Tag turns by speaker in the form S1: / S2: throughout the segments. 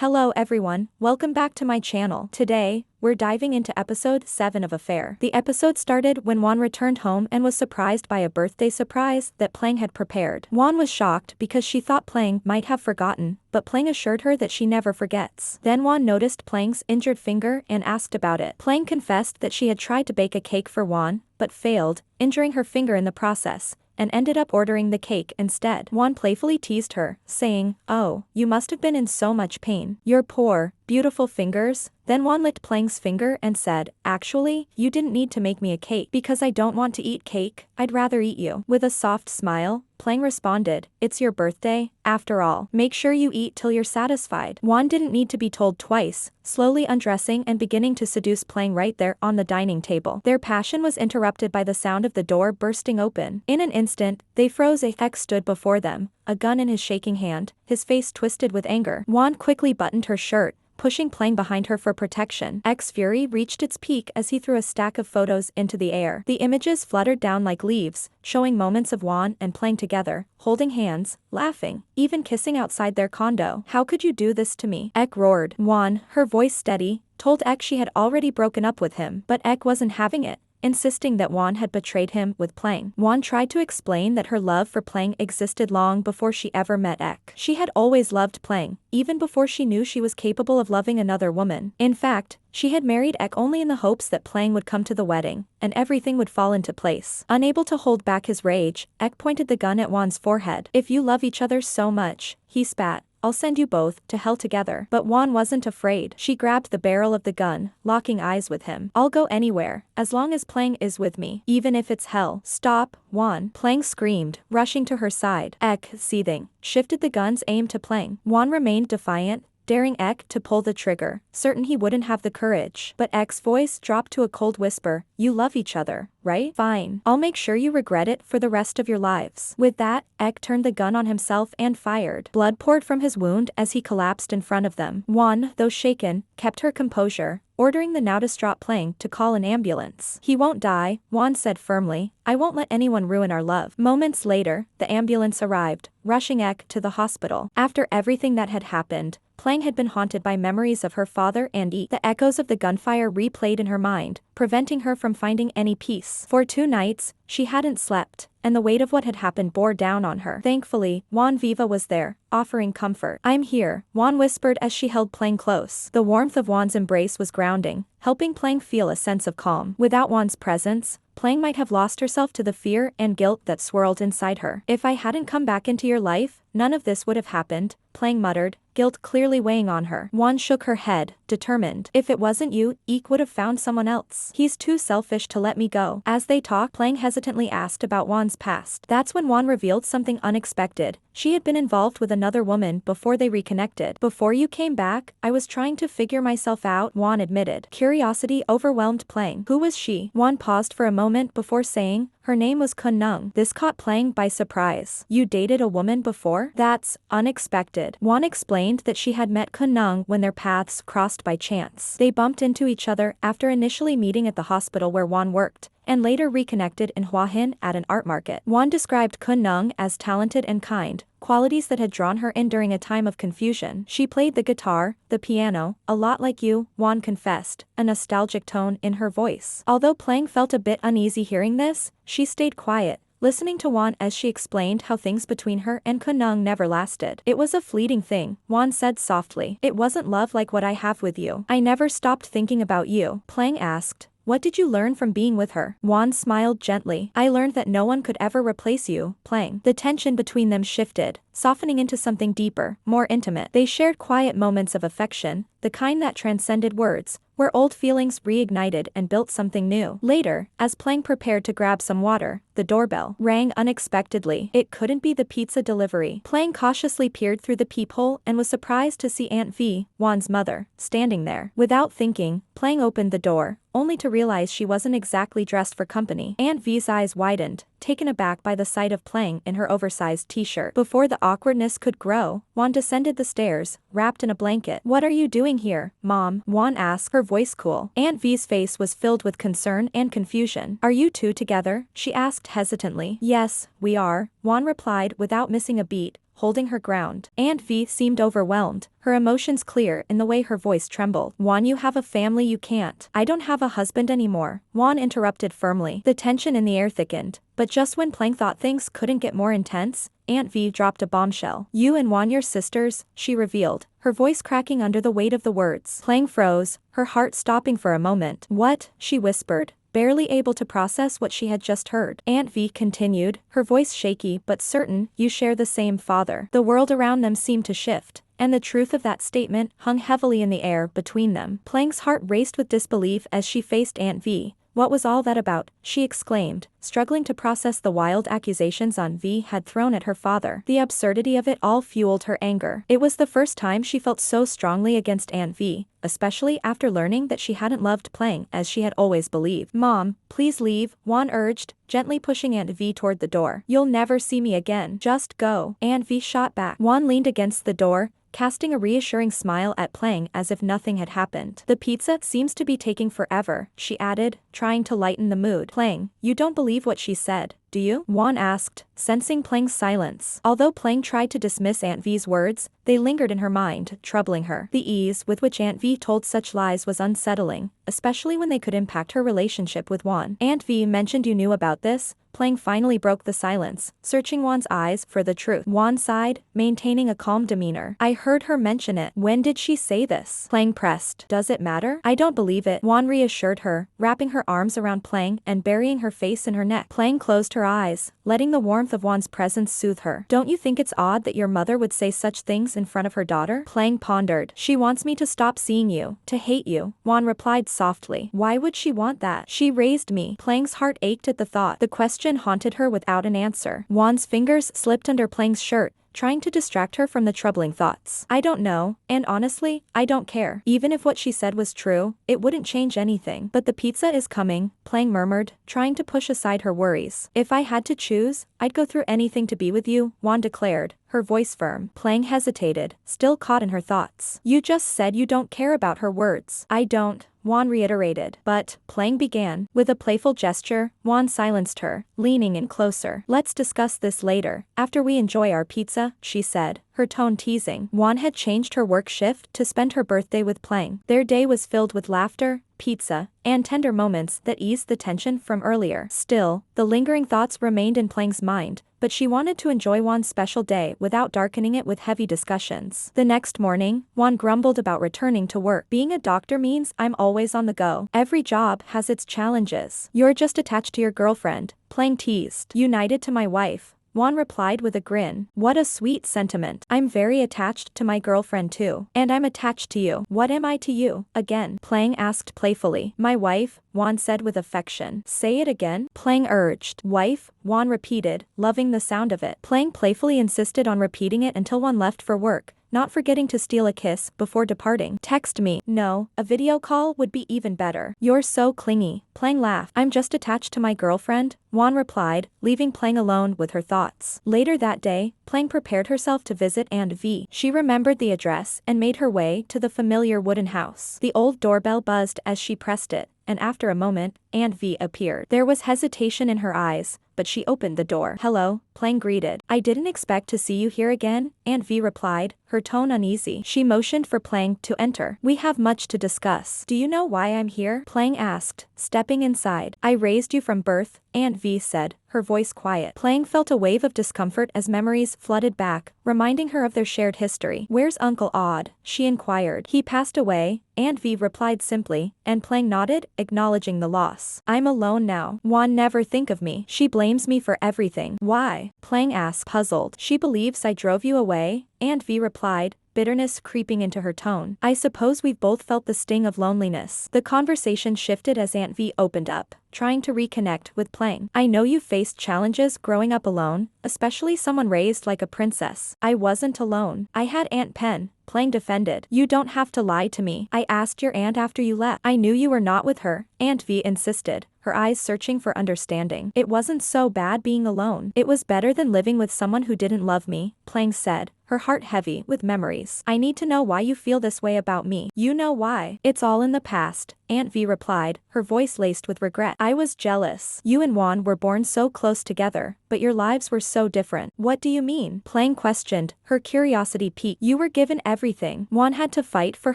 S1: Hello everyone, welcome back to my channel. Today, we're diving into episode 7 of Affair. The episode started when Won returned home and was surprised by a birthday surprise that Plang had prepared. Won was shocked because she thought Plang might have forgotten, but Plang assured her that she never forgets. Then Won noticed Plang's injured finger and asked about it. Plang confessed that she had tried to bake a cake for Won, but failed, injuring her finger in the process, and ended up ordering the cake instead. Won playfully teased her, saying, "Oh, you must have been in so much pain. Your poor, beautiful fingers." Then Won licked Plang's finger and said, "Actually, you didn't need to make me a cake because I don't want to eat cake, I'd rather eat you." With a soft smile, Plang responded, "It's your birthday, after all. Make sure you eat till you're satisfied." Won didn't need to be told twice, slowly undressing and beginning to seduce Plang right there on the dining table. Their passion was interrupted by the sound of the door bursting open. In an instant, they froze. X stood before them, a gun in his shaking hand, his face twisted with anger. Won quickly buttoned her shirt, pushing Plang behind her for protection. X's fury reached its peak as he threw a stack of photos into the air. The images fluttered down like leaves, showing moments of Won and Plang together, holding hands, laughing, even kissing outside their condo. "How could you do this to me?" X roared. Won, her voice steady, told X she had already broken up with him, but X wasn't having it, insisting that Won had betrayed him with Plang. Won tried to explain that her love for Plang existed long before she ever met X. She had always loved Plang, even before she knew she was capable of loving another woman. In fact, she had married X only in the hopes that Plang would come to the wedding, and everything would fall into place. Unable to hold back his rage, X pointed the gun at Won's forehead. "If you love each other so much," he spat, "I'll send you both to hell together." But Won wasn't afraid. She grabbed the barrel of the gun, locking eyes with him. "I'll go anywhere, as long as Plang is with me, even if it's hell." "Stop, Won!" Plang screamed, rushing to her side. X, seething, shifted the gun's aim to Plang. Won remained defiant, daring X to pull the trigger, certain he wouldn't have the courage. But X's voice dropped to a cold whisper, "You love each other, right? Fine. I'll make sure you regret it for the rest of your lives." With that, X turned the gun on himself and fired. Blood poured from his wound as he collapsed in front of them. Won, though shaken, kept her composure, ordering the now distraught Plang to call an ambulance. "He won't die," Won said firmly. "I won't let anyone ruin our love." Moments later, the ambulance arrived, rushing X to the hospital. After everything that had happened, Plang had been haunted by memories of her father and E. The echoes of the gunfire replayed in her mind, preventing her from finding any peace. For 2 nights, she hadn't slept, and the weight of what had happened bore down on her. Thankfully, Won Viva was there, offering comfort. "I'm here," Won whispered as she held Plang close. The warmth of Won's embrace was grounding, helping Plang feel a sense of calm. Without Won's presence, Plang might have lost herself to the fear and guilt that swirled inside her. "If I hadn't come back into your life, none of this would have happened," Plang muttered, guilt clearly weighing on her. Won shook her head, determined. "If it wasn't you, Eek would have found someone else. He's too selfish to let me go." As they talked, Plang hesitantly asked about Won's past. That's when Won revealed something unexpected. She had been involved with another woman before they reconnected. "Before you came back, I was trying to figure myself out," Won admitted. Curiosity overwhelmed Plang. "Who was she?" Won paused for a moment before saying, "Her name was Kun Nung." This caught Plang by surprise. "You dated a woman before?" "That's unexpected." Won explained that she had met Kun Nung when their paths crossed by chance. They bumped into each other after initially meeting at the hospital where Won worked, and later reconnected in Hua Hin at an art market. Won described Kun Nung as talented and kind, qualities that had drawn her in during a time of confusion. "She played the guitar, the piano, a lot like you," Won confessed, a nostalgic tone in her voice. Although Plang felt a bit uneasy hearing this, she stayed quiet, listening to Won as she explained how things between her and Kun Nung never lasted. "It was a fleeting thing," Won said softly. "It wasn't love like what I have with you." "I never stopped thinking about you," Plang asked. "What did you learn from being with her?" Won smiled gently. "I learned that no one could ever replace you, Plang." The tension between them shifted, softening into something deeper, more intimate. They shared quiet moments of affection, the kind that transcended words, where old feelings reignited and built something new. Later, as Plang prepared to grab some water, the doorbell rang unexpectedly. It couldn't be the pizza delivery. Plang cautiously peered through the peephole and was surprised to see Aunt V, Won's mother, standing there. Without thinking, Plang opened the door, only to realize she wasn't exactly dressed for company. Aunt V's eyes widened, taken aback by the sight of Plang in her oversized t-shirt. Before the awkwardness could grow, Won descended the stairs, wrapped in a blanket. "What are you doing here, Mom?" Won asked, her voice cool. Aunt V's face was filled with concern and confusion. "Are you two together?" she asked hesitantly. "Yes, we are," Won replied without missing a beat, holding her ground. Aunt V seemed overwhelmed, her emotions clear in the way her voice trembled. Juan, you have a family, you can't. I don't have a husband anymore, Juan interrupted firmly. The tension in the air thickened, but just when Plang thought things couldn't get more intense, Aunt V dropped a bombshell. You and Juan, your sisters, she revealed, her voice cracking under the weight of the words. Plang froze, her heart stopping for a moment. What? She whispered, barely able to process what she had just heard. Aunt V continued, her voice shaky but certain, you share the same father. The world around them seemed to shift, and the truth of that statement hung heavily in the air between them. Plang's heart raced with disbelief as she faced Aunt V. What was all that about? She exclaimed, struggling to process the wild accusations Aunt V had thrown at her father. The absurdity of it all fueled her anger. It was the first time she felt so strongly against Aunt V, especially after learning that she hadn't loved Plang as she had always believed. Mom, please leave, Juan urged, gently pushing Aunt V toward the door. You'll never see me again. Just go. Aunt V shot back. Juan leaned against the door, casting a reassuring smile at Plang as if nothing had happened. The pizza seems to be taking forever, she added, trying to lighten the mood. Plang, you don't believe what she said, do you? Juan asked, sensing Plang's silence. Although Plang tried to dismiss Aunt V's words, they lingered in her mind, troubling her. The ease with which Aunt V told such lies was unsettling, especially when they could impact her relationship with Juan. Aunt V mentioned you knew about this? Plang finally broke the silence, searching Juan's eyes for the truth. Juan sighed, maintaining a calm demeanor. I heard her mention it. When did she say this? Plang pressed. Does it matter? I don't believe it, Juan reassured her, wrapping her arms around Plang and burying her face in her neck. Plang closed her eyes, letting the warmth of Juan's presence soothe her. Don't you think it's odd that your mother would say such things in front of her daughter? Plang pondered. She wants me to stop seeing you, to hate you, Juan replied softly. Why would she want that? She raised me. Plang's heart ached at the thought. The question haunted her without an answer. Juan's fingers slipped under Plang's shirt, trying to distract her from the troubling thoughts. I don't know, and honestly, I don't care. Even if what she said was true, it wouldn't change anything. But the pizza is coming, Plang murmured, trying to push aside her worries. If I had to choose, I'd go through anything to be with you, Juan declared, her voice firm. Plang hesitated, still caught in her thoughts. You just said you don't care about her words. I don't, Juan reiterated. But, Plang began. With a playful gesture, Juan silenced her, leaning in closer. Let's discuss this later, after we enjoy our pizza, she said, her tone teasing. Juan had changed her work shift to spend her birthday with Plang. Their day was filled with laughter, pizza, and tender moments that eased the tension from earlier. Still, the lingering thoughts remained in Plang's mind, but she wanted to enjoy Juan's special day without darkening it with heavy discussions. The next morning, Juan grumbled about returning to work. Being a doctor means I'm always on the go. Every job has its challenges. You're just attached to your girlfriend, Plang teased. United to my wife, Juan replied with a grin. What a sweet sentiment. I'm very attached to my girlfriend too. And I'm attached to you. What am I to you? Again, Plang asked playfully. My wife, Juan said with affection. Say it again, Plang urged. Wife, Juan repeated, loving the sound of it. Plang playfully insisted on repeating it until Juan left for work, not forgetting to steal a kiss before departing. Text me. No, a video call would be even better. You're so clingy, Plang laughed. I'm just attached to my girlfriend, Juan replied, leaving Plang alone with her thoughts. Later that day, Plang prepared herself to visit Aunt V. She remembered the address and made her way to the familiar wooden house. The old doorbell buzzed as she pressed it, and after a moment, Aunt V appeared. There was hesitation in her eyes, but she opened the door. Hello, Plang greeted. I didn't expect to see you here again, Aunt V replied, her tone uneasy. She motioned for Plang to enter. We have much to discuss. Do you know why I'm here? Plang asked, stepping inside. I raised you from birth, Aunt V said, her voice quiet. Plang felt a wave of discomfort as memories flooded back, reminding her of their shared history. Where's Uncle Odd? She inquired. He passed away, Aunt V replied simply, and Plang nodded, acknowledging the loss. I'm alone now. Juan never think of me. She blames me for everything. Why? Plang asked, puzzled. She believes I drove you away, Aunt V replied, bitterness creeping into her tone. I suppose we've both felt the sting of loneliness. The conversation shifted as Aunt V opened up, trying to reconnect with Plang. I know you faced challenges growing up alone, especially someone raised like a princess. I wasn't alone. I had Aunt Pen, Plang defended. You don't have to lie to me. I asked your aunt after you left. I knew you were not with her, Aunt V insisted, her eyes searching for understanding. It wasn't so bad being alone. It was better than living with someone who didn't love me, Plang said, her heart heavy with memories. I need to know why you feel this way about me. You know why. It's all in the past, Aunt V replied, her voice laced with regret. I was jealous. You and Juan were born so close together, but your lives were so different. What do you mean? Plang questioned, her curiosity piqued. You were given everything. Juan had to fight for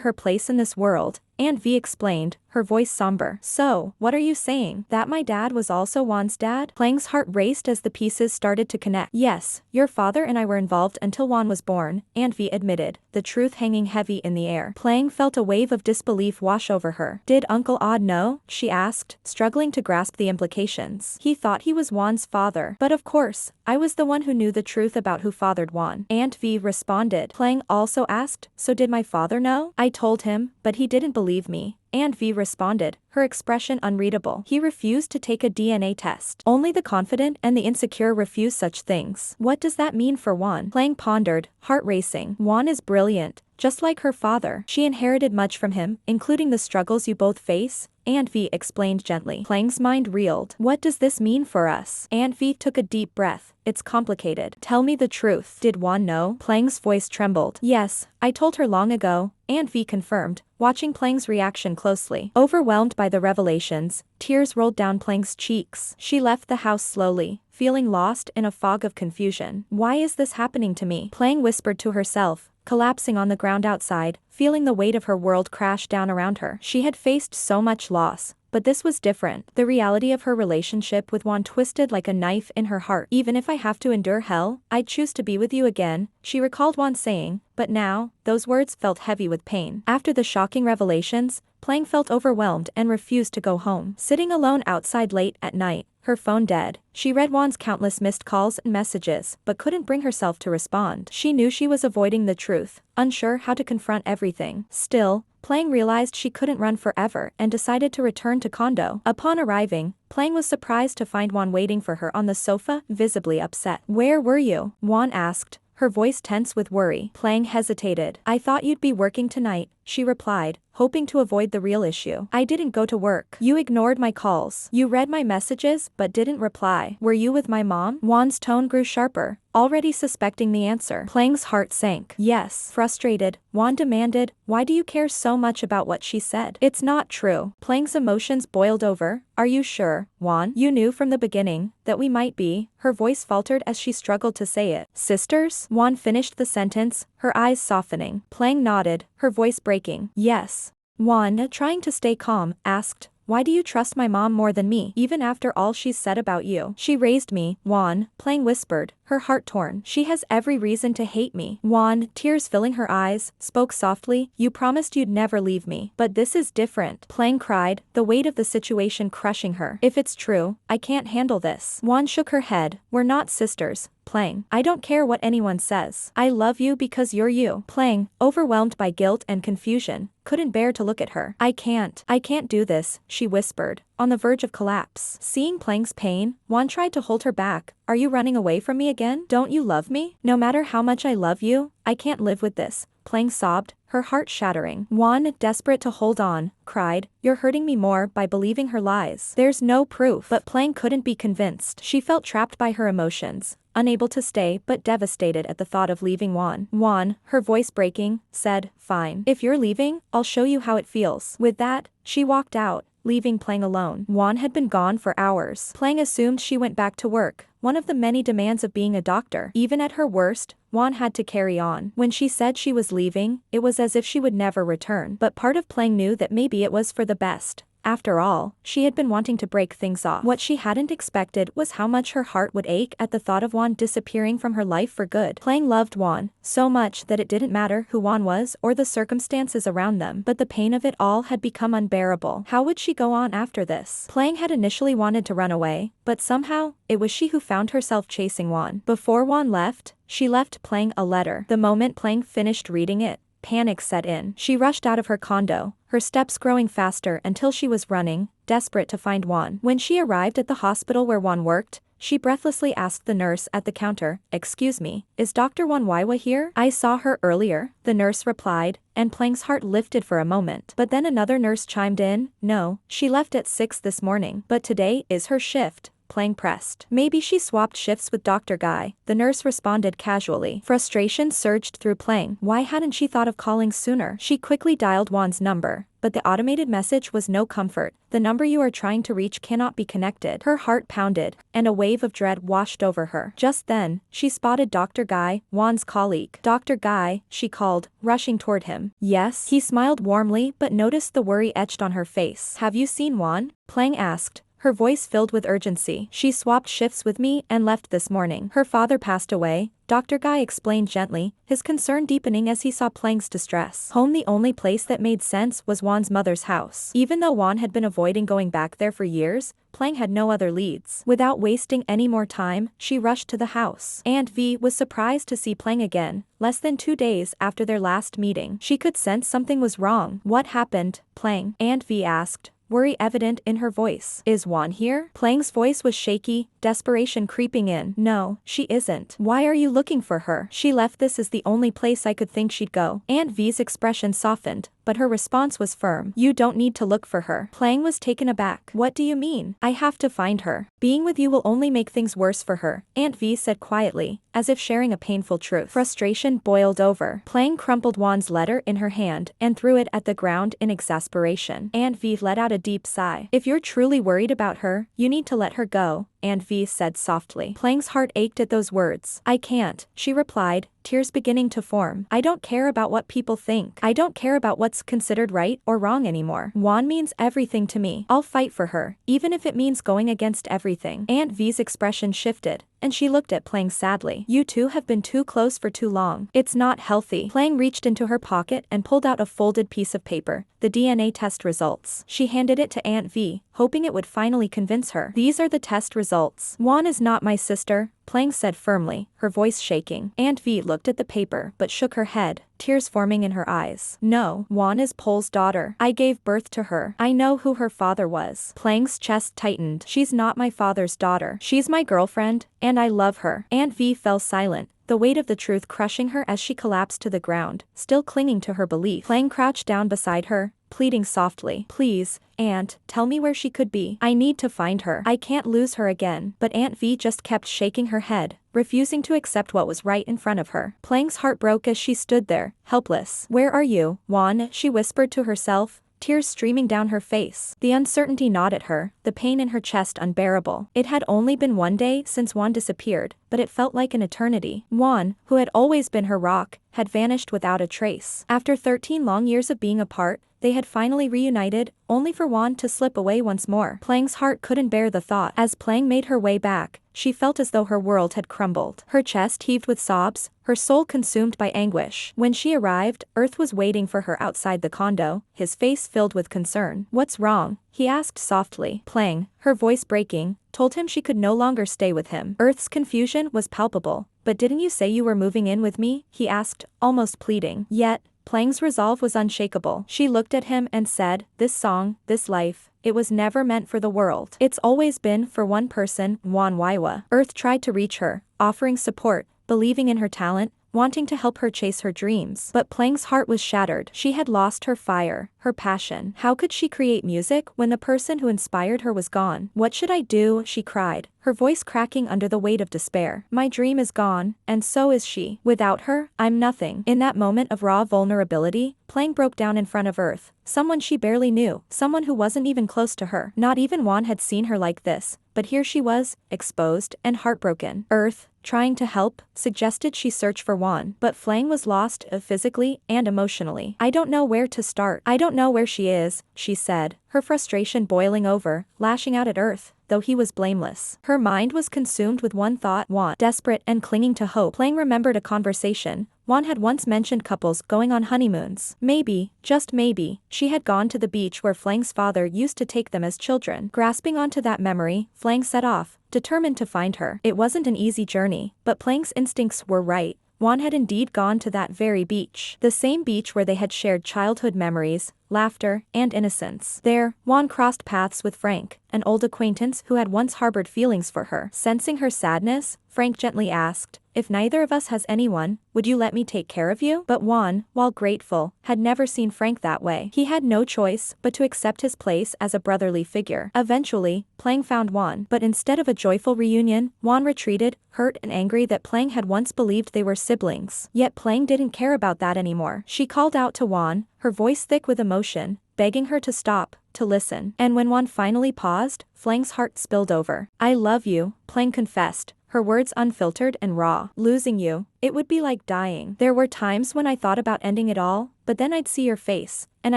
S1: her place in this world, and V explained, her voice somber. So, what are you saying? That my dad was also Juan's dad? Plang's heart raced as the pieces started to connect. Yes, your father and I were involved until Juan was born, and V admitted, the truth hanging heavy in the air. Plang felt a wave of disbelief wash over her. Did Uncle Odd know? She asked, struggling to grasp the implications. He thought he was Juan's father. But of course, I was the one who knew the truth about who fathered Juan. Aunt V responded. Plang also asked, so did my father know? I told him, but he didn't believe me. Aunt V responded, her expression unreadable. He refused to take a DNA test. Only the confident and the insecure refuse such things. What does that mean for Juan? Plang pondered, heart racing. Juan is brilliant, just like her father. She inherited much from him, including the struggles you both face. Aunt V explained gently. Plang's mind reeled. What does this mean for us? Aunt V took a deep breath. It's complicated. Tell me the truth. Did Juan know? Plang's voice trembled. Yes, I told her long ago, Aunt V confirmed, watching Plang's reaction closely. Overwhelmed by the revelations, tears rolled down Plang's cheeks. She left the house slowly, feeling lost in a fog of confusion. Why is this happening to me? Plang whispered to herself, collapsing on the ground outside, feeling the weight of her world crash down around her. She had faced so much loss, but this was different. The reality of her relationship with Juan twisted like a knife in her heart. Even if I have to endure hell, I'd choose to be with you again, she recalled Juan saying, but now, those words felt heavy with pain. After the shocking revelations, Plang felt overwhelmed and refused to go home. Sitting alone outside late at night, her phone dead, she read Juan's countless missed calls and messages, but couldn't bring herself to respond. She knew she was avoiding the truth, unsure how to confront everything. Still, Plang realized she couldn't run forever and decided to return to condo. Upon arriving, Plang was surprised to find Juan waiting for her on the sofa, visibly upset. Where were you? Juan asked, her voice tense with worry. Plang hesitated. I thought you'd be working tonight, she replied, hoping to avoid the real issue. I didn't go to work. You ignored my calls. You read my messages but didn't reply. Were you with my mom? Juan's tone grew sharper, already suspecting the answer. Plang's heart sank. Yes. Frustrated, Juan demanded, why do you care so much about what she said? It's not true. Plang's emotions boiled over. Are you sure, Juan? You knew from the beginning that we might be. Her voice faltered as she struggled to say it. Sisters? Juan finished the sentence, her eyes softening. Plang nodded, her voice breaking. Yes. Juan, trying to stay calm, asked, why do you trust my mom more than me, even after all she's said about you? She raised me, Juan, Plang whispered, her heart torn. She has every reason to hate me. Juan, tears filling her eyes, spoke softly, you promised you'd never leave me. But this is different. Plang cried, the weight of the situation crushing her. If it's true, I can't handle this. Juan shook her head. We're not sisters, Plang. I don't care what anyone says. I love you because you're you. Plang, overwhelmed by guilt and confusion, couldn't bear to look at her. I can't do this, she whispered, on the verge of collapse. Seeing Plang's pain, Juan tried to hold her back. Are you running away from me again? Don't you love me? No matter how much I love you, I can't live with this. Plang sobbed, her heart shattering. Juan, desperate to hold on, cried, you're hurting me more by believing her lies. There's no proof. But Plang couldn't be convinced. She felt trapped by her emotions, unable to stay but devastated at the thought of leaving Juan. Juan, her voice breaking, said, fine. If you're leaving, I'll show you how it feels. With that, she walked out, leaving Plang alone. Juan had been gone for hours. Plang assumed she went back to work, one of the many demands of being a doctor. Even at her worst, Juan had to carry on. When she said she was leaving, it was as if she would never return. But part of Plang knew that maybe it was for the best. After all, she had been wanting to break things off. What she hadn't expected was how much her heart would ache at the thought of Juan disappearing from her life for good. Plang loved Juan so much that it didn't matter who Juan was or the circumstances around them, but the pain of it all had become unbearable. How would she go on after this? Plang had initially wanted to run away, but somehow, it was she who found herself chasing Juan. Before Juan left, she left Plang a letter. The moment Plang finished reading it, panic set in. She rushed out of her condo, her steps growing faster until she was running, desperate to find Juan. When she arrived at the hospital where Juan worked, she breathlessly asked the nurse at the counter, excuse me, is Dr. Juan Waiwa here? I saw her earlier, the nurse replied, and Plang's heart lifted for a moment. But then another nurse chimed in, no, she left at 6 this morning. But today is her shift. Plang pressed. Maybe she swapped shifts with Dr. Guy, the nurse responded casually. Frustration surged through Plang. Why hadn't she thought of calling sooner? She quickly dialed Juan's number, but the automated message was no comfort. The number you are trying to reach cannot be connected. Her heart pounded, and a wave of dread washed over her. Just then, she spotted Dr. Guy, Juan's colleague. Dr. Guy, she called, rushing toward him. Yes? He smiled warmly but noticed the worry etched on her face. Have you seen Juan? Plang asked, her voice filled with urgency. She swapped shifts with me and left this morning. Her father passed away, Dr. Guy explained gently, his concern deepening as he saw Plang's distress. Home. The only place that made sense was Juan's mother's house. Even though Juan had been avoiding going back there for years, Plang had no other leads. Without wasting any more time, she rushed to the house. Aunt V was surprised to see Plang again, less than 2 days after their last meeting. She could sense something was wrong. What happened, Plang? Aunt V asked, worry evident in her voice. Is Juan here? Plang's voice was shaky, desperation creeping in. No, she isn't. Why are you looking for her? She left. This is the only place I could think she'd go. Aunt V's expression softened, but her response was firm. You don't need to look for her. Plang was taken aback. What do you mean? I have to find her. Being with you will only make things worse for her, Aunt V said quietly, as if sharing a painful truth. Frustration boiled over. Plang crumpled Juan's letter in her hand and threw it at the ground in exasperation. Aunt V let out a deep sigh. If you're truly worried about her, you need to let her go, Aunt V said softly. Plang's heart ached at those words. I can't, she replied, tears beginning to form. I don't care about what people think. I don't care about what's considered right or wrong anymore. Juan means everything to me. I'll fight for her, even if it means going against everything. Aunt V's expression shifted, and she looked at Plang sadly. You two have been too close for too long. It's not healthy. Plang reached into her pocket and pulled out a folded piece of paper, the DNA test results. She handed it to Aunt V, hoping it would finally convince her. These are the test results. Juan is not my sister, Plang said firmly, her voice shaking. Aunt V looked at the paper but shook her head, tears forming in her eyes. No, Juan is Pol's daughter. I gave birth to her. I know who her father was. Plang's chest tightened. She's not my father's daughter. She's my girlfriend, and I love her. Aunt V fell silent, the weight of the truth crushing her as she collapsed to the ground, still clinging to her belief. Plang crouched down beside her, pleading softly. Please, Aunt, tell me where she could be. I need to find her. I can't lose her again. But Aunt V just kept shaking her head, refusing to accept what was right in front of her. Plang's heart broke as she stood there, helpless. Where are you, Juan? She whispered to herself, tears streaming down her face. The uncertainty gnawed at her, the pain in her chest unbearable. It had only been 1 day since Juan disappeared, but it felt like an eternity. Juan, who had always been her rock, had vanished without a trace. After 13 long years of being apart, they had finally reunited, only for Juan to slip away once more. Plang's heart couldn't bear the thought. As Plang made her way back, she felt as though her world had crumbled. Her chest heaved with sobs, her soul consumed by anguish. When she arrived, Earth was waiting for her outside the condo, his face filled with concern. What's wrong? He asked softly. Plang, her voice breaking, told him she could no longer stay with him. Earth's confusion was palpable. But didn't you say you were moving in with me? He asked, almost pleading. Yet, Plang's resolve was unshakable. She looked at him and said, this song, this life, it was never meant for the world. It's always been for one person, Juan Waiwa. Earth tried to reach her, offering support, believing in her talent, wanting to help her chase her dreams. But Plang's heart was shattered. She had lost her fire, her passion. How could she create music when the person who inspired her was gone? What should I do? She cried, her voice cracking under the weight of despair. My dream is gone, and so is she. Without her, I'm nothing. In that moment of raw vulnerability, Plang broke down in front of Earth, someone she barely knew, someone who wasn't even close to her. Not even Juan had seen her like this, but here she was, exposed and heartbroken. Earth, trying to help, suggested she search for Juan, but Plang was lost, physically and emotionally. I don't know where to start. I don't know where she is, she said, her frustration boiling over, lashing out at Earth, though he was blameless. Her mind was consumed with one thought, Juan. Desperate and clinging to hope, Plang remembered a conversation Juan had once mentioned couples going on honeymoons. Maybe, just maybe, she had gone to the beach where Plang's father used to take them as children. Grasping onto that memory, Plang set off, determined to find her. It wasn't an easy journey, but Plang's instincts were right. Juan had indeed gone to that very beach. The same beach where they had shared childhood memories, laughter, and innocence. There, Juan crossed paths with Frank, an old acquaintance who had once harbored feelings for her. Sensing her sadness, Frank gently asked, if neither of us has anyone, would you let me take care of you? But Juan, while grateful, had never seen Frank that way. He had no choice but to accept his place as a brotherly figure. Eventually, Plang found Juan, but instead of a joyful reunion, Juan retreated, hurt and angry that Plang had once believed they were siblings. Yet Plang didn't care about that anymore. She called out to Juan, her voice thick with emotion, begging her to stop, to listen. And when Juan finally paused, Plang's heart spilled over. I love you, Plang confessed, her words unfiltered and raw. Losing you, it would be like dying. There were times when I thought about ending it all, but then I'd see your face, and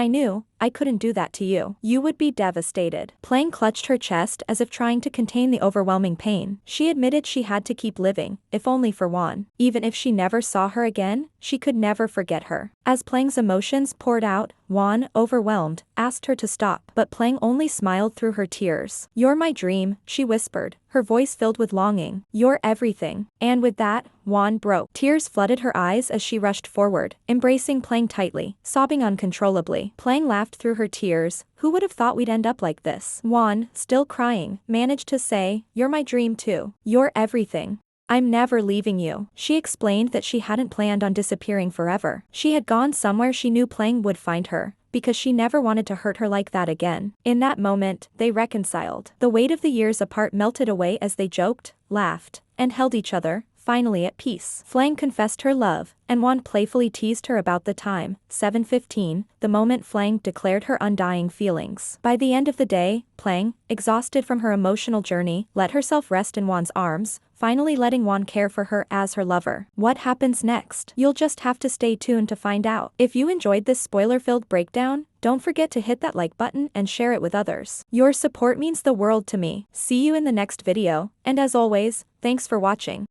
S1: I knew I couldn't do that to you. You would be devastated. Plang clutched her chest as if trying to contain the overwhelming pain. She admitted she had to keep living, if only for Juan. Even if she never saw her again, she could never forget her. As Plang's emotions poured out, Juan, overwhelmed, asked her to stop, but Plang only smiled through her tears. You're my dream, she whispered, her voice filled with longing. You're everything. And with that, Juan broke. Tears flooded her eyes as she rushed forward, embracing Plang tightly, sobbing uncontrollably. Plang laughed through her tears. Who would have thought we'd end up like this? Juan, still crying, managed to say, you're my dream too. You're everything. I'm never leaving you. She explained that she hadn't planned on disappearing forever. She had gone somewhere she knew Plang would find her, because she never wanted to hurt her like that again. In that moment, they reconciled. The weight of the years apart melted away as they joked, laughed, and held each other, finally at peace. Plang confessed her love, and Juan playfully teased her about the time, 7:15, the moment Plang declared her undying feelings. By the end of the day, Plang, exhausted from her emotional journey, let herself rest in Juan's arms, finally letting Juan care for her as her lover. What happens next? You'll just have to stay tuned to find out. If you enjoyed this spoiler-filled breakdown, don't forget to hit that like button and share it with others. Your support means the world to me. See you in the next video, and as always, thanks for watching.